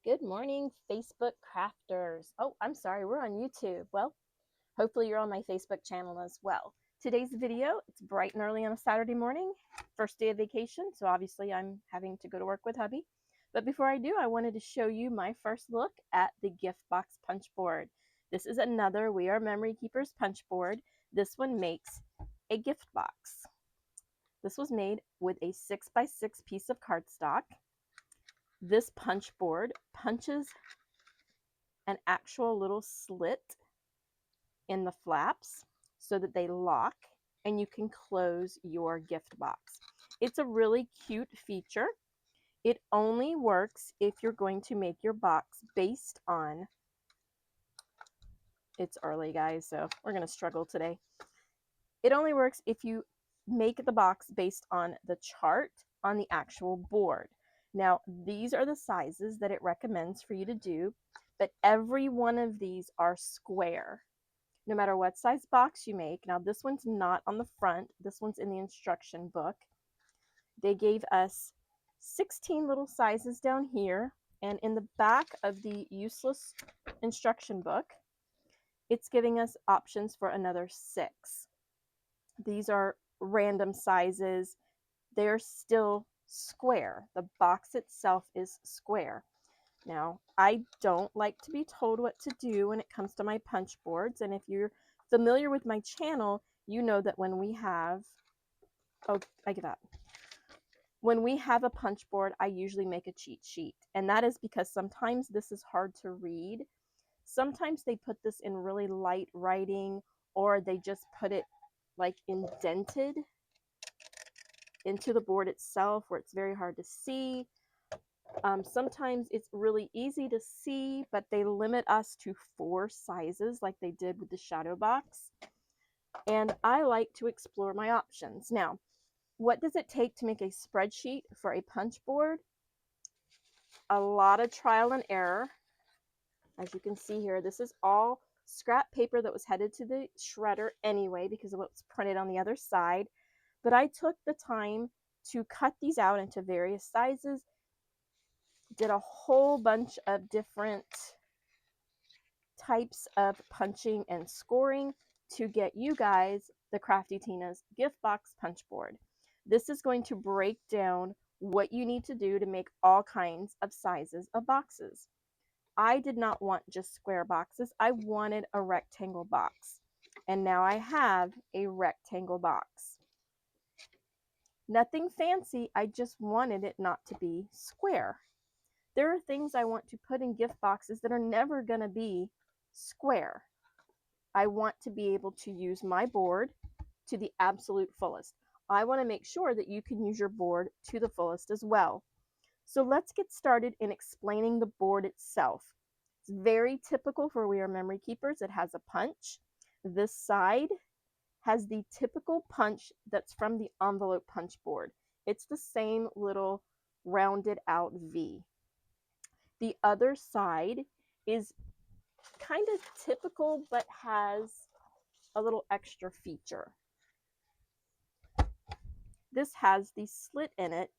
Good morning, Facebook crafters. Oh, I'm sorry, we're on YouTube. Well, hopefully you're on my Facebook channel as well. Today's video, it's bright and early on a Saturday morning, first day of vacation, so obviously I'm having to go to work with hubby. But before I do, I wanted to show you my first look at the gift box punch board. This is another We Are Memory Keepers punch board. This one makes a gift box. This was made with a 6x6 piece of cardstock. This punch board punches an actual little slit in the flaps so that they lock and you can close your gift box. It's a really cute feature. It only works if you're going to make your box based on, it's early guys, so we're going to struggle today. It only works if you make the box based on the chart on the actual board. Now, these are the sizes that it recommends for you to do, but every one of these are square. No matter what size box you make. Now, this one's not on the front. This one's in the instruction book. They gave us 16 little sizes down here, and in the back of the useless instruction book, it's giving us options for another 6. These are random sizes. They're still square. The box itself is square. Now, I don't like to be told what to do when it comes to my punch boards, and if you're familiar with my channel, you know that when we have, oh, I give up. When we have a punch board, I usually make a cheat sheet, and that is because sometimes this is hard to read. Sometimes they put this in really light writing, or they just put it like indented into the board itself where it's very hard to see. Sometimes it's really easy to see, but they limit us to 4 sizes like they did with the shadow box. And I like to explore my options. Now, what does it take to make a spreadsheet for a punch board? A lot of trial and error. As you can see here, this is all scrap paper that was headed to the shredder anyway because of what's printed on the other side. But I took the time to cut these out into various sizes, did a whole bunch of different types of punching and scoring to get you guys the Crafty Tina's gift box punch board. This is going to break down what you need to do to make all kinds of sizes of boxes. I did not want just square boxes. I wanted a rectangle box. And now I have a rectangle box. Nothing fancy, I just wanted it not to be square. There are things I want to put in gift boxes that are never going to be square. I want to be able to use my board to the absolute fullest. I want to make sure that you can use your board to the fullest as well. So let's get started in explaining the board itself. It's very typical for We Are Memory Keepers. It has a punch. This side has the typical punch that's from the envelope punch board. It's the same little rounded out V. The other side is kind of typical but has a little extra feature. This has the slit in it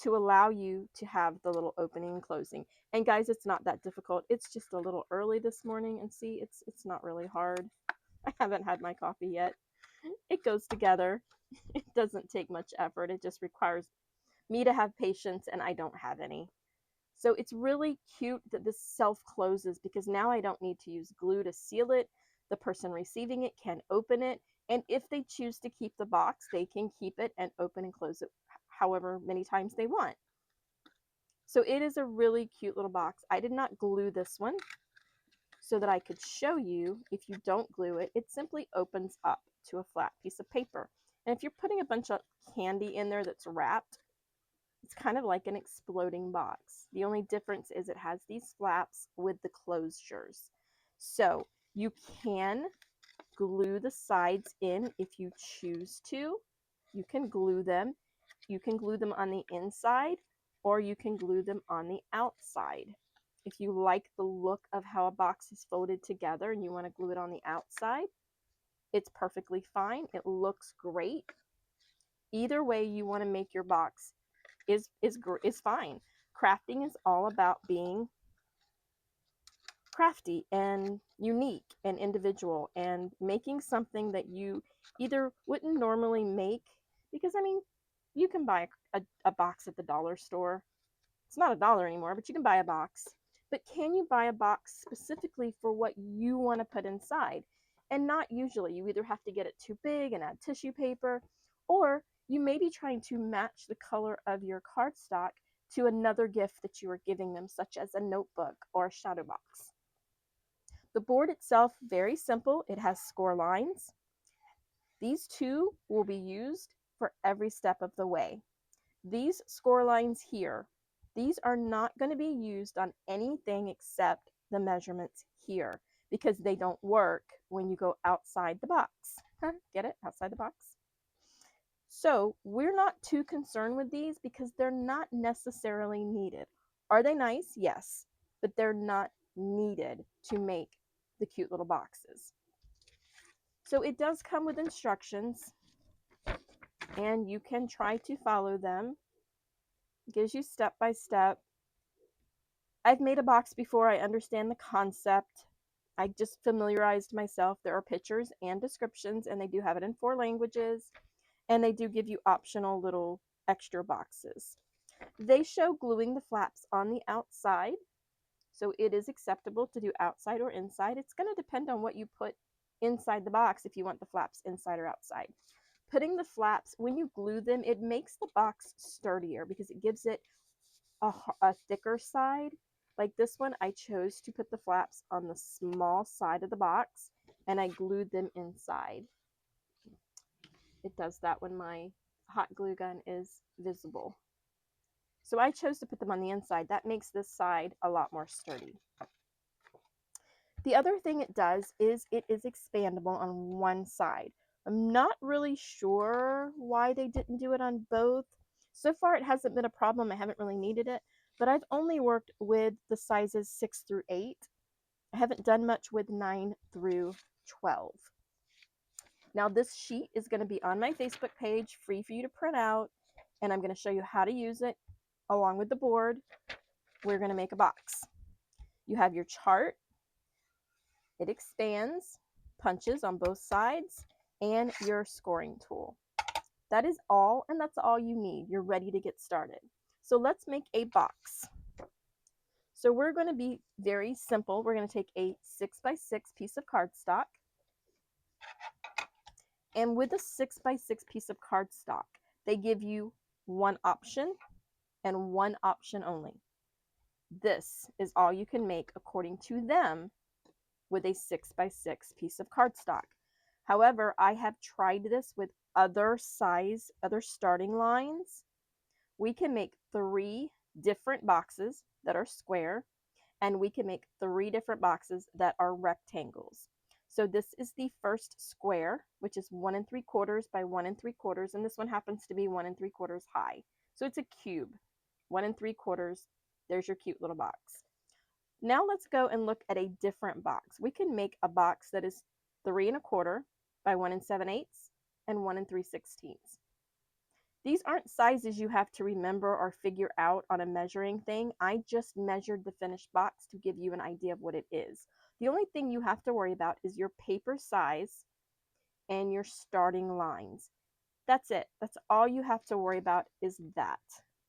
to allow you to have the little opening and closing. And guys, it's not that difficult. It's just a little early this morning, and see, it's not really hard. I haven't had my coffee yet. It goes together. It doesn't take much effort. It just requires me to have patience, and I don't have any. So it's really cute that this self-closes because now I don't need to use glue to seal it. The person receiving it can open it, and if they choose to keep the box, they can keep it and open and close it however many times they want. So it is a really cute little box. I did not glue this one so that I could show you if you don't glue it, it simply opens up to a flat piece of paper. And if you're putting a bunch of candy in there that's wrapped, it's kind of like an exploding box. The only difference is it has these flaps with the closures. So you can glue the sides in if you choose to. You can glue them. You can glue them on the inside or you can glue them on the outside. If you like the look of how a box is folded together and you want to glue it on the outside, it's perfectly fine. It looks great. Either way you want to make your box is fine. Crafting is all about being crafty and unique and individual and making something that you either wouldn't normally make, because I mean, you can buy a box at the dollar store. It's not a dollar anymore, but you can buy a box. But can you buy a box specifically for what you want to put inside? And not usually. You either have to get it too big and add tissue paper, or you may be trying to match the color of your cardstock to another gift that you are giving them, such as a notebook or a shadow box. The board itself, very simple. It has score lines. These two will be used for every step of the way. These score lines here, these are not going to be used on anything except the measurements here, because they don't work when you go outside the box. Get it? Outside the box. So we're not too concerned with these because they're not necessarily needed. Are they nice? Yes, but they're not needed to make the cute little boxes. So it does come with instructions, and you can try to follow them. It gives you step by step. I've made a box before. I understand the concept. I just familiarized myself. There are pictures and descriptions, and they do have it in 4 languages, and they do give you optional little extra boxes. They show gluing the flaps on the outside, so it is acceptable to do outside or inside. It's going to depend on what you put inside the box if you want the flaps inside or outside. Putting the flaps, when you glue them, it makes the box sturdier because it gives it a thicker side. Like this one, I chose to put the flaps on the small side of the box, and I glued them inside. It does that when my hot glue gun is visible. So I chose to put them on the inside. That makes this side a lot more sturdy. The other thing it does is it is expandable on one side. I'm not really sure why they didn't do it on both. So far, it hasn't been a problem. I haven't really needed it, but I've only worked with the sizes 6 through 8. I haven't done much with 9 through 12. Now, this sheet is going to be on my Facebook page, free for you to print out, and I'm going to show you how to use it along with the board. We're going to make a box. You have your chart. It expands, punches on both sides, and your scoring tool. That is all, and that's all you need. You're ready to get started. So let's make a box. So we're going to be very simple. We're going to take a 6x6 piece of cardstock. And with a 6x6 piece of cardstock, they give you one option and one option only. This is all you can make according to them with a 6x6 piece of cardstock. However, I have tried this with other starting lines. We can make 3 different boxes that are square, and we can make 3 different boxes that are rectangles. So this is the first square, which is 1 3/4 by 1 3/4, and this one happens to be 1 3/4 high. So it's a cube, 1 3/4. There's your cute little box. Now let's go and look at a different box. We can make a box that is 3 1/4 by 1 7/8 and 1 3/16. These aren't sizes you have to remember or figure out on a measuring thing. I just measured the finished box to give you an idea of what it is. The only thing you have to worry about is your paper size and your starting lines. That's it. That's all you have to worry about, is that.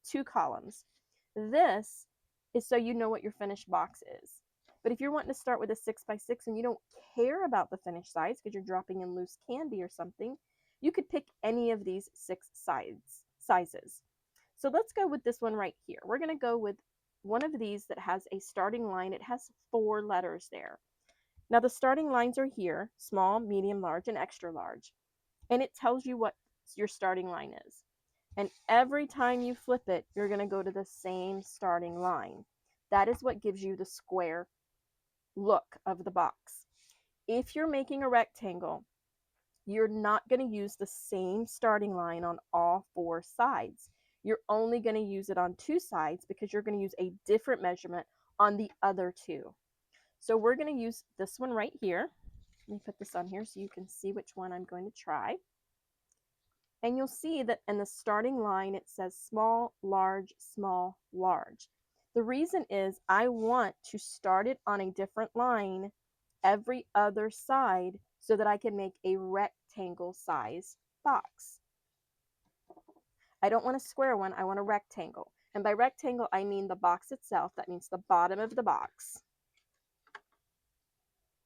2 columns. This is so you know what your finished box is. But if you're wanting to start with a 6x6 and you don't care about the finished size because you're dropping in loose candy or something, you could pick any of these 6 sizes. So let's go with this one right here. We're going to go with one of these that has a starting line. It has 4 letters there. Now the starting lines are here: small, medium, large, and extra large. And it tells you what your starting line is. And every time you flip it, you're going to go to the same starting line. That is what gives you the square look of the box. If you're making a rectangle, you're not going to use the same starting line on all 4 sides. You're only going to use it on 2 sides because you're going to use a different measurement on the other 2. So we're going to use this one right here. Let me put this on here so you can see which one I'm going to try. And you'll see that in the starting line, it says small, large, large. The reason is I want to start it on a different line every other side so that I can make a rectangle size box. I don't want a square one, I want a rectangle. And by rectangle, I mean the box itself. That means the bottom of the box.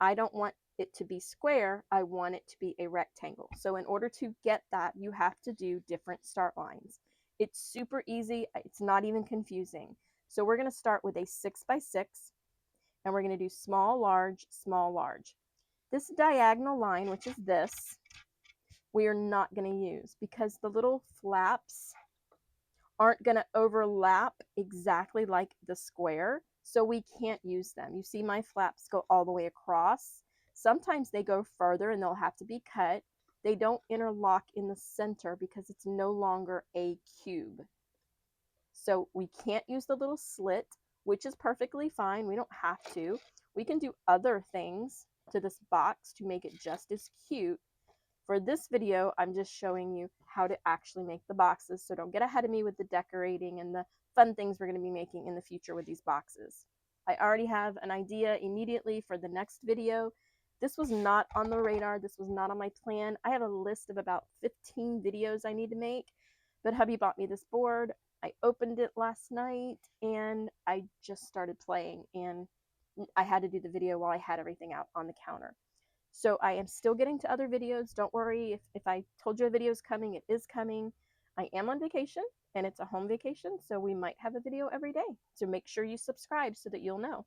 I don't want it to be square, I want it to be a rectangle. So in order to get that, you have to do different start lines. It's super easy, it's not even confusing. So we're going to start with a 6 by 6, and we're going to do small, large, small, large. This diagonal line, which is this, we are not going to use because the little flaps aren't going to overlap exactly like the square, so we can't use them. You see my flaps go all the way across. Sometimes they go further and they'll have to be cut. They don't interlock in the center because it's no longer a cube. So we can't use the little slit, which is perfectly fine. We don't have to. We can do other things to this box to make it just as cute. For this video, I'm just showing you how to actually make the boxes, so don't get ahead of me with the decorating and the fun things we're going to be making in the future with these boxes. I already have an idea immediately for the next video. This was not on the radar. This was not on my plan. I have a list of about 15 videos I need to make, but hubby bought me this board. I opened it last night and I just started playing, and I had to do the video while I had everything out on the counter. So I am still getting to other videos. Don't worry if I told you a video is coming, it is coming. I am on vacation and it's a home vacation, so we might have a video every day. So make sure you subscribe so that you'll know.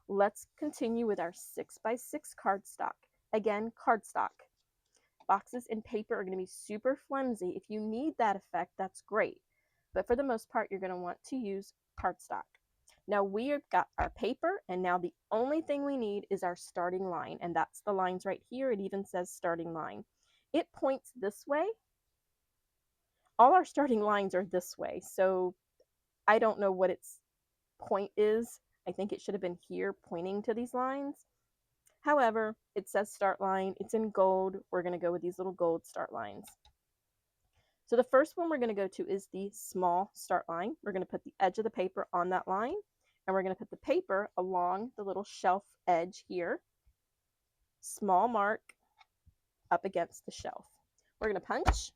Let's continue with our 6 by 6 cardstock. Again, cardstock. Boxes and paper are going to be super flimsy. If you need that effect, that's great. But for the most part, you're going to want to use cardstock. Now we've got our paper, and now the only thing we need is our starting line, and that's the lines right here. It even says starting line. It points this way. All our starting lines are this way, so I don't know what its point is. I think it should have been here pointing to these lines. However, it says start line. It's in gold. We're going to go with these little gold start lines. So the first one we're going to go to is the small start line. We're going to put the edge of the paper on that line, and we're going to put the paper along the little shelf edge here. Small mark up against the shelf. We're going to punch.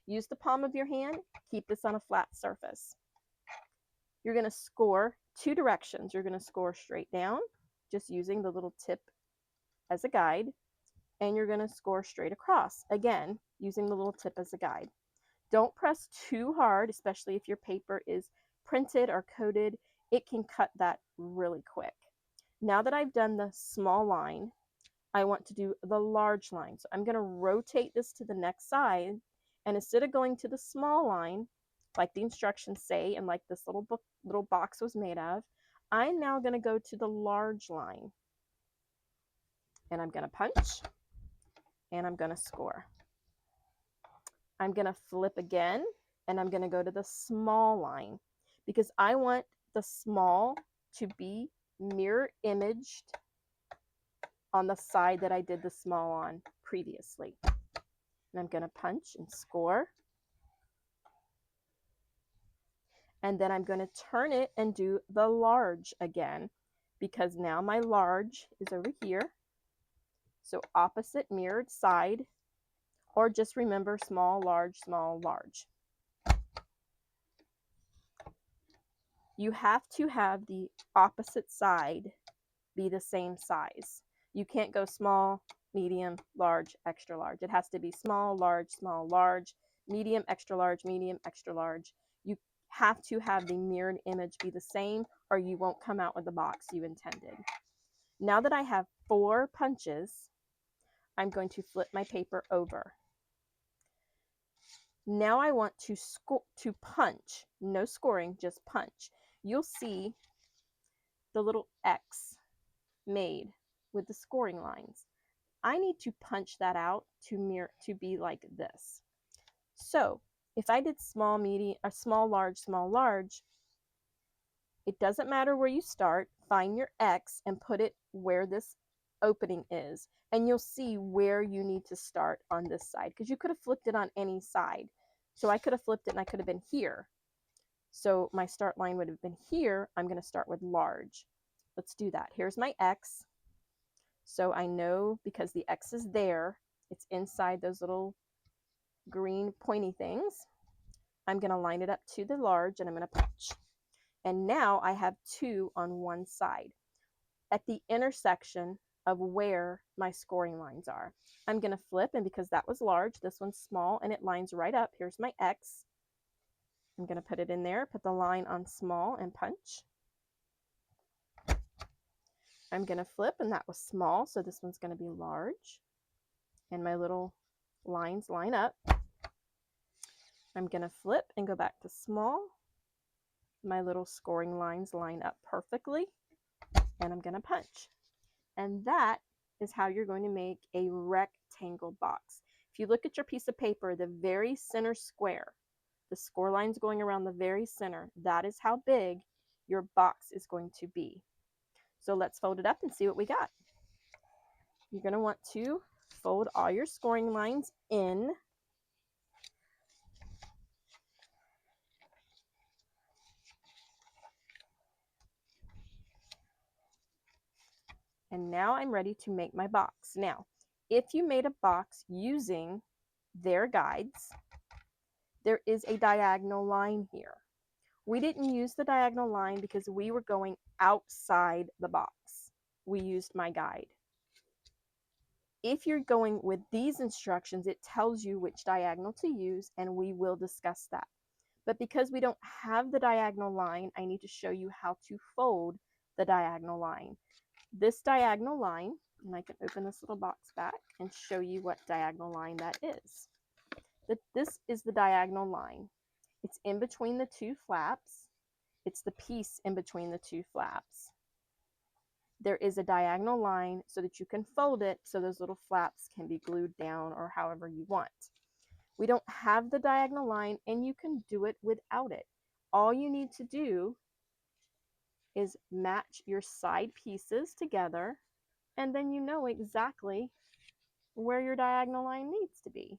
Use the palm of your hand. Keep this on a flat surface. You're going to score two directions. You're going to score straight down, just using the little tip as a guide, and you're going to score straight across, again, using the little tip as a guide. Don't press too hard, especially if your paper is printed or coated. It can cut that really quick. Now that I've done the small line, I want to do the large line. So I'm going to rotate this to the next side, and instead of going to the small line, like the instructions say, and like this little box was made of, I'm now going to go to the large line. And I'm going to punch, and I'm going to score. I'm going to flip again, and I'm going to go to the small line because I want the small to be mirror imaged on the side that I did the small on previously. And I'm going to punch and score. And then I'm going to turn it and do the large again because now my large is over here. So opposite mirrored side, or just remember small, large, small, large. You have to have the opposite side be the same size. You can't go small, medium, large, extra large. It has to be small, large, medium, extra large, medium, extra large. You have to have the mirrored image be the same, or you won't come out with the box you intended. Now that I have 4 punches, I'm going to flip my paper over. Now I want to punch. No scoring, just punch. You'll see the little X made with the scoring lines. I need to punch that out to be like this. So if I did small, medium, or small, large, it doesn't matter where you start. Find your X and put it where this opening is, and you'll see where you need to start on this side, because you could have flipped it on any side. So I could have flipped it and I could have been here. So my start line would have been here. I'm going to start with large. Let's do that. Here's my X. So I know because the X is there, it's inside those little green pointy things. I'm going to line it up to the large and I'm going to punch. And now I have 2 on one side. At the intersection of where my scoring lines are, I'm going to flip, and because that was large, this one's small and it lines right up. Here's my X. I'm going to put it in there, put the line on small and punch. I'm going to flip, and that was small, so this one's going to be large. And my little lines line up. I'm going to flip and go back to small. My little scoring lines line up perfectly, and I'm going to punch. And that is how you're going to make a rectangle box. If you look at your piece of paper, the very center square, the score lines going around the very center, that is how big your box is going to be. So let's fold it up and see what we got. You're going to want to fold all your scoring lines in. And now I'm ready to make my box. Now, if you made a box using their guides, there is a diagonal line here. We didn't use the diagonal line because we were going outside the box. We used my guide. If you're going with these instructions, it tells you which diagonal to use, and we will discuss that. But because we don't have the diagonal line, I need to show you how to fold the diagonal line. This diagonal line, and I can open this little box back and show you what diagonal line that is. This is the diagonal line. It's in between the 2 flaps. It's the piece in between the 2 flaps. There is a diagonal line so that you can fold it so those little flaps can be glued down or however you want. We don't have the diagonal line, and you can do it without it. All you need to do is match your side pieces together, and then you know exactly where your diagonal line needs to be.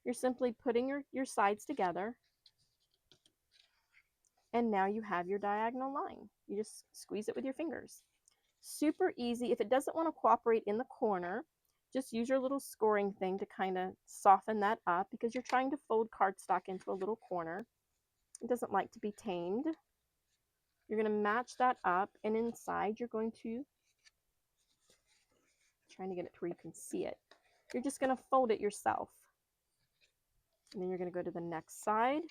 You're simply putting your sides together, and now you have your diagonal line. You just squeeze it with your fingers. Super easy. If it doesn't want to cooperate in the corner, just use your little scoring thing to kind of soften that up, because you're trying to fold cardstock into a little corner. It doesn't like to be tamed. You're going to match that up, and inside you're going to, trying to get it to where you can see it, you're just going to fold it yourself. And then you're going to go to the next side.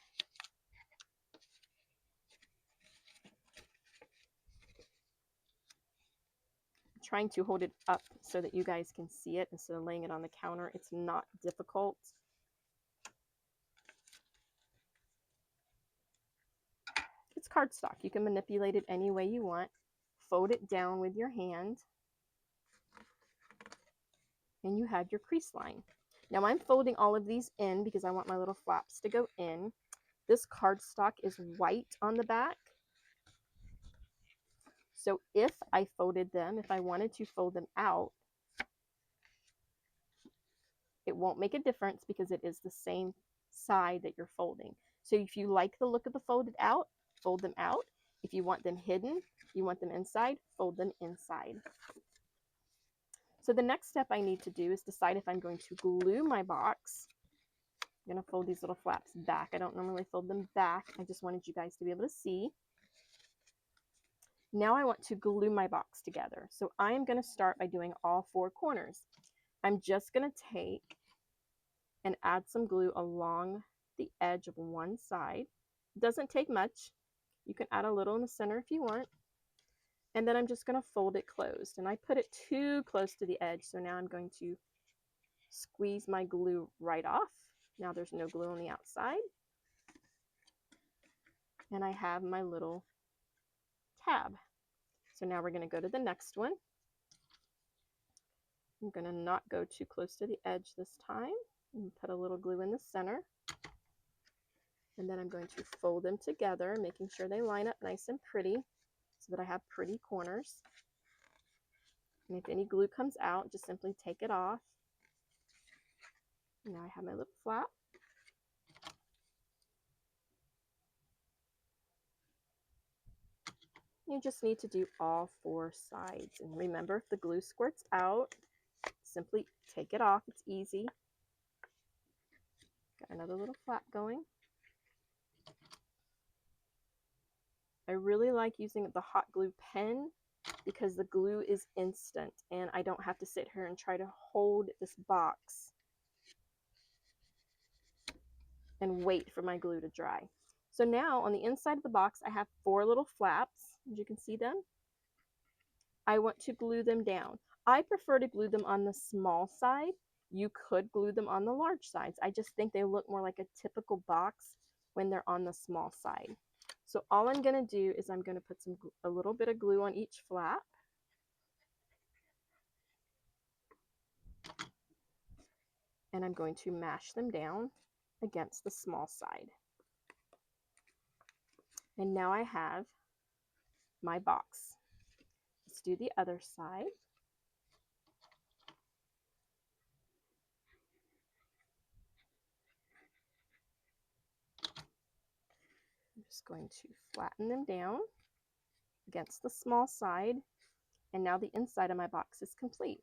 I'm trying to hold it up so that you guys can see it instead of laying it on the counter. It's not difficult. It's cardstock. You can manipulate it any way you want. Fold it down with your hand, and you have your crease line. Now I'm folding all of these in because I want my little flaps to go in. This cardstock is white on the back. So if I folded them, if I wanted to fold them out, it won't make a difference because it is the same side that you're folding. So if you like the look of the folded out, fold them out. If you want them hidden, you want them inside, fold them inside. So the next step I need to do is decide if I'm going to glue my box. I'm going to fold these little flaps back. I don't normally fold them back. I just wanted you guys to be able to see. Now I want to glue my box together. So I am going to start by doing all 4 corners. I'm just going to take and add some glue along the edge of one side. It doesn't take much. You can add a little in the center if you want. And then I'm just going to fold it closed. And I put it too close to the edge, so now I'm going to squeeze my glue right off. Now there's no glue on the outside. And I have my little tab. So now we're going to go to the next one. I'm going to not go too close to the edge this time. And put a little glue in the center. And then I'm going to fold them together, making sure they line up nice and pretty so that I have pretty corners. And if any glue comes out, just simply take it off. Now I have my little flap. You just need to do all 4 sides. And remember, if the glue squirts out, simply take it off. It's easy. Got another little flap going. I really like using the hot glue pen because the glue is instant and I don't have to sit here and try to hold this box and wait for my glue to dry. So now on the inside of the box, I have 4 little flaps, as you can see them. I want to glue them down. I prefer to glue them on the small side. You could glue them on the large sides. I just think they look more like a typical box when they're on the small side. So all I'm going to do is I'm going to put a little bit of glue on each flap. And I'm going to mash them down against the small side. And now I have my box. Let's do the other side. I'm just going to flatten them down against the small side. And now the inside of my box is complete.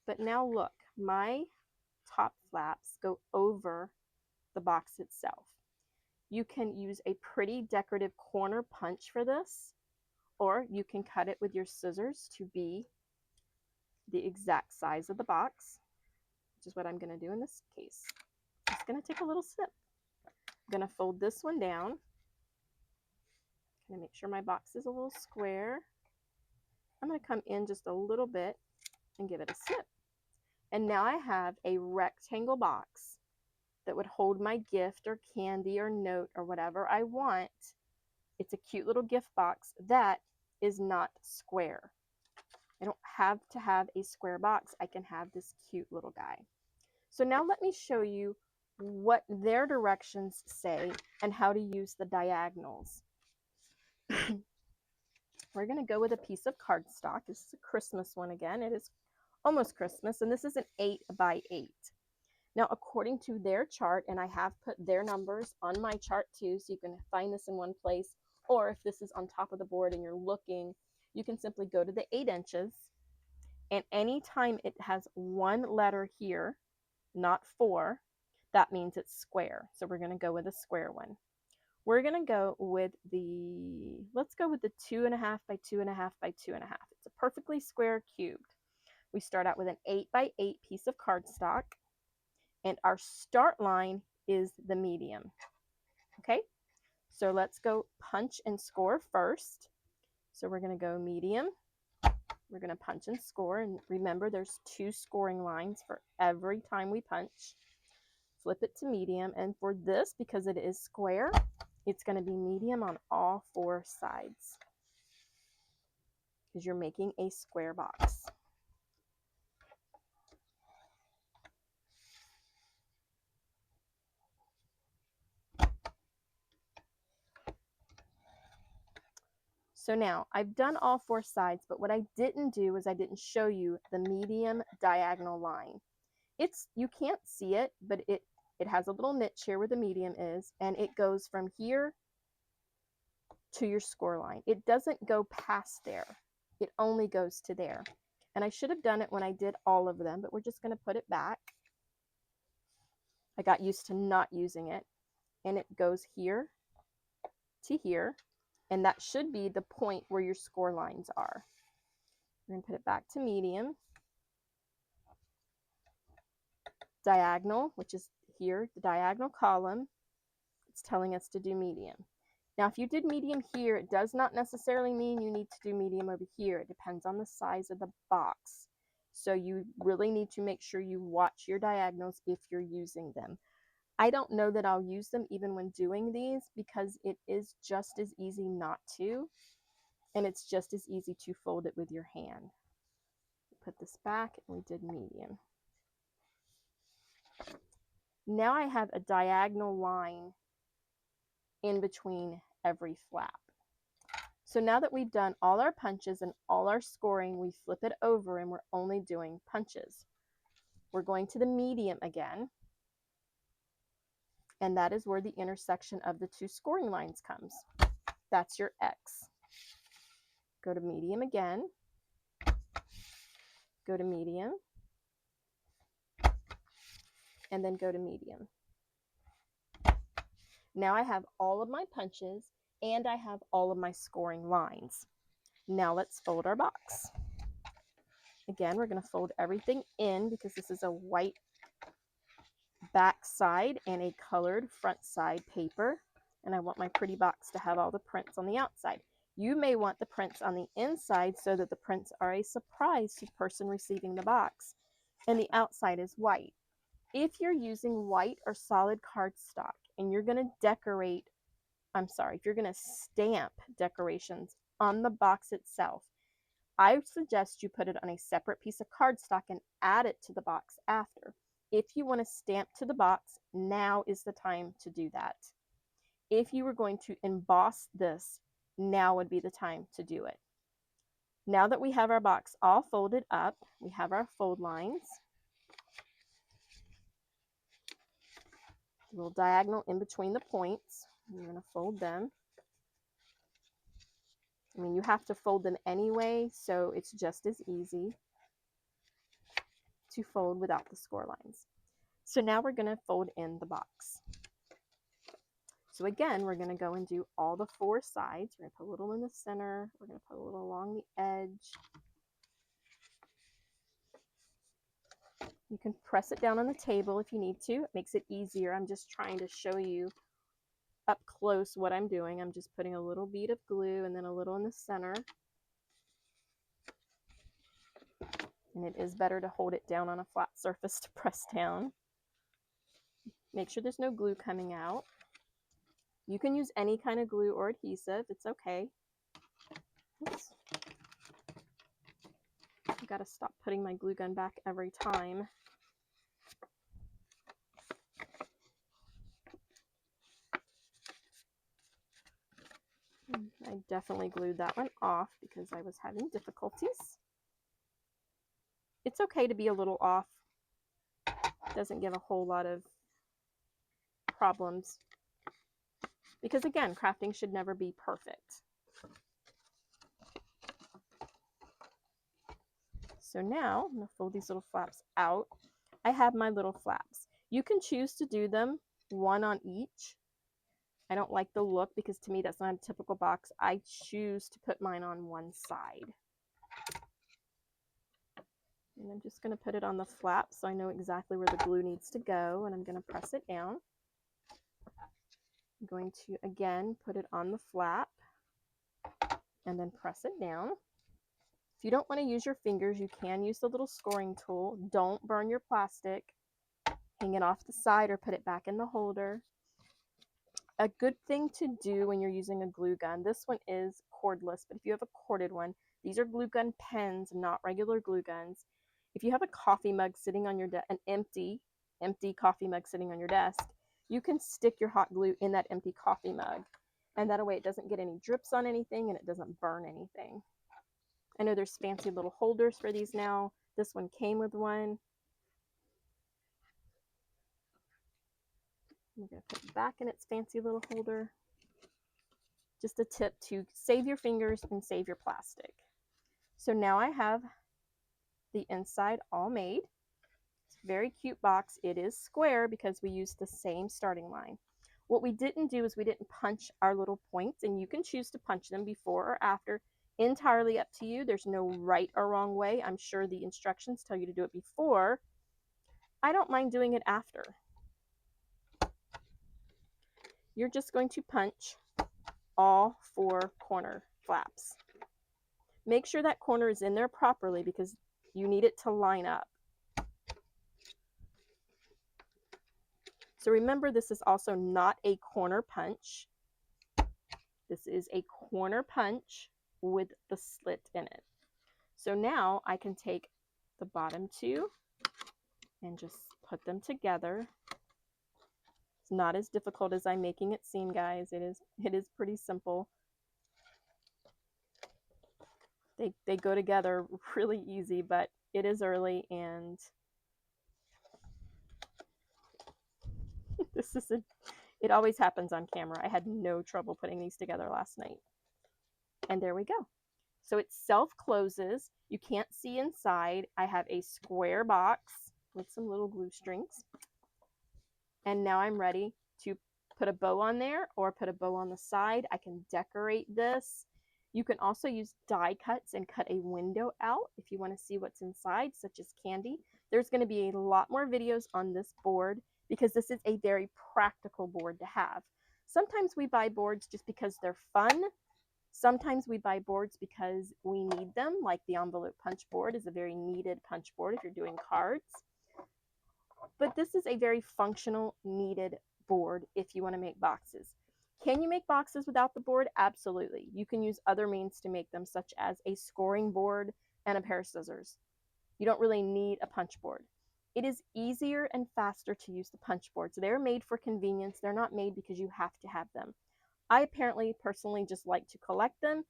But now look, my top flaps go over the box itself. You can use a pretty decorative corner punch for this, or you can cut it with your scissors to be the exact size of the box, which is what I'm going to do in this case. It's going to take a little snip. I'm going to fold this one down. I'm going to make sure my box is a little square. I'm going to come in just a little bit and give it a snip. And now I have a rectangle box that would hold my gift or candy or note or whatever I want. It's a cute little gift box that is not square. I don't have to have a square box. I can have this cute little guy. So now let me show you what their directions say and how to use the diagonals. We're going to go with a piece of cardstock. This is a Christmas one again. It is almost Christmas, and this is an 8 by 8. Now, according to their chart, and I have put their numbers on my chart too, so you can find this in one place, or if this is on top of the board and you're looking, you can simply go to the 8 inches, and anytime it has one letter here, not 4, that means it's square. So we're going to go with a square one. We're going to go with let's go with the 2.5 by 2.5 by 2.5. It's a perfectly square cubed. We start out with an 8 by 8 piece of cardstock, and our start line is the medium. Okay, so let's go punch and score first. So we're going to go medium. We're going to punch and score, and remember there's 2 scoring lines for every time we punch. Flip it to medium, and for this, because it is square, it's going to be medium on all 4 sides because you're making a square box. So now I've done all 4 sides, but what I didn't do is I didn't show you the medium diagonal line. You can't see it, but it has a little niche here where the medium is, and it goes from here to your score line. It doesn't go past there. It only goes to there. And I should have done it when I did all of them, but we're just going to put it back. I got used to not using it, and it goes here to here, and that should be the point where your score lines are. We're going to put it back to medium. Diagonal, which is here, the diagonal column, it's telling us to do medium. Now, if you did medium here, it does not necessarily mean you need to do medium over here. It depends on the size of the box. So you really need to make sure you watch your diagonals if you're using them. I don't know that I'll use them even when doing these because it is just as easy not to, and it's just as easy to fold it with your hand. Put this back, and we did medium. Now I have a diagonal line in between every flap. So now that we've done all our punches and all our scoring, we flip it over and we're only doing punches. We're going to the medium again, and that is where the intersection of the 2 scoring lines comes. That's your X. Go to medium again. Go to medium. And then go to medium. Now I have all of my punches and I have all of my scoring lines. Now let's fold our box. Again, we're going to fold everything in because this is a white back side and a colored front side paper. And I want my pretty box to have all the prints on the outside. You may want the prints on the inside so that the prints are a surprise to the person receiving the box. And the outside is white. If you're using white or solid cardstock and you're going to decorate, if you're going to stamp decorations on the box itself, I suggest you put it on a separate piece of cardstock and add it to the box after. If you want to stamp to the box, now is the time to do that. If you were going to emboss this, now would be the time to do it. Now that we have our box all folded up, we have our fold lines. A little diagonal in between the points. You're going to fold them. I mean, you have to fold them anyway, so it's just as easy to fold without the score lines. So now we're going to fold in the box. So again, we're going to go and do all the 4 sides. We're going to put a little in the center. We're going to put a little along the edge. You can press it down on the table if you need to. It makes it easier. I'm just trying to show you up close what I'm doing. I'm just putting a little bead of glue and then a little in the center. And it is better to hold it down on a flat surface to press down. Make sure there's no glue coming out. You can use any kind of glue or adhesive. It's okay. Oops. I've got to stop putting my glue gun back every time. I definitely glued that one off because I was having difficulties. It's okay to be a little off. It doesn't give a whole lot of problems. Because again, crafting should never be perfect. So now I'm going to fold these little flaps out. I have my little flaps. You can choose to do them one on each. I don't like the look because to me that's not a typical box. I choose to put mine on one side. And I'm just going to put it on the flap so I know exactly where the glue needs to go, and I'm going to press it down. I'm going to again put it on the flap and then press it down. If you don't want to use your fingers, you can use the little scoring tool. Don't burn your plastic. Hang it off the side or put it back in the holder. A good thing to do when you're using a glue gun, this one is cordless, but if you have a corded one, these are glue gun pens, not regular glue guns. If you have a coffee mug sitting on your desk, an empty coffee mug sitting on your desk, you can stick your hot glue in that empty coffee mug. And that way it doesn't get any drips on anything and it doesn't burn anything. I know there's fancy little holders for these now. This one came with one. I'm going to put it back in its fancy little holder. Just a tip to save your fingers and save your plastic. So now I have the inside all made. It's a very cute box. It is square because we used the same starting line. What we didn't do is we didn't punch our little points, and you can choose to punch them before or after. Entirely up to you. There's no right or wrong way. I'm sure the instructions tell you to do it before. I don't mind doing it after. You're just going to punch all 4 corner flaps. Make sure that corner is in there properly because you need it to line up. So remember, this is also not a corner punch. This is a corner punch with the slit in it. So now I can take the bottom 2 and just put them together. It's not as difficult as I'm making it seem, guys. It is pretty simple. They go together really easy, but it is early and It always happens on camera. I had no trouble putting these together last night. And there we go. So it self-closes. You can't see inside. I have a square box with some little glue strings. And now I'm ready to put a bow on there or put a bow on the side. I can decorate this. You can also use die cuts and cut a window out if you want to see what's inside, such as candy. There's going to be a lot more videos on this board because this is a very practical board to have. Sometimes we buy boards just because they're fun. Sometimes we buy boards because we need them, like the envelope punch board is a very needed punch board if you're doing cards. But this is a very functional, needed board if you want to make boxes. Can you make boxes without the board? Absolutely. You can use other means to make them, such as a scoring board and a pair of scissors. You don't really need a punch board. It is easier and faster to use the punch boards. They're made for convenience. They're not made because you have to have them. I apparently personally just like to collect them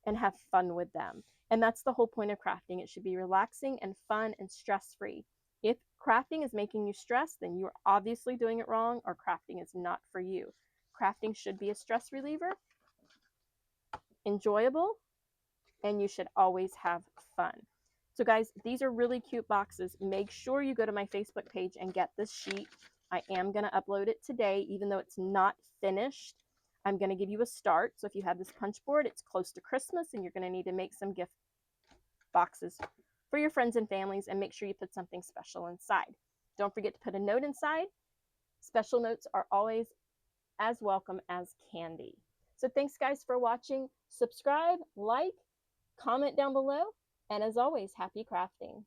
and have fun with them. And that's the whole point of crafting. It should be relaxing and fun and stress-free. If crafting is making you stressed, then you're obviously doing it wrong, or crafting is not for you. Crafting should be a stress reliever, enjoyable, and you should always have fun. So guys, these are really cute boxes. Make sure you go to my Facebook page and get this sheet. I am going to upload it today, even though it's not finished. I'm going to give you a start. So if you have this punch board, it's close to Christmas and you're going to need to make some gift boxes for your friends and families, and make sure you put something special inside. Don't forget to put a note inside. Special notes are always as welcome as candy. So thanks guys for watching. Subscribe, like, comment down below, and as always, happy crafting.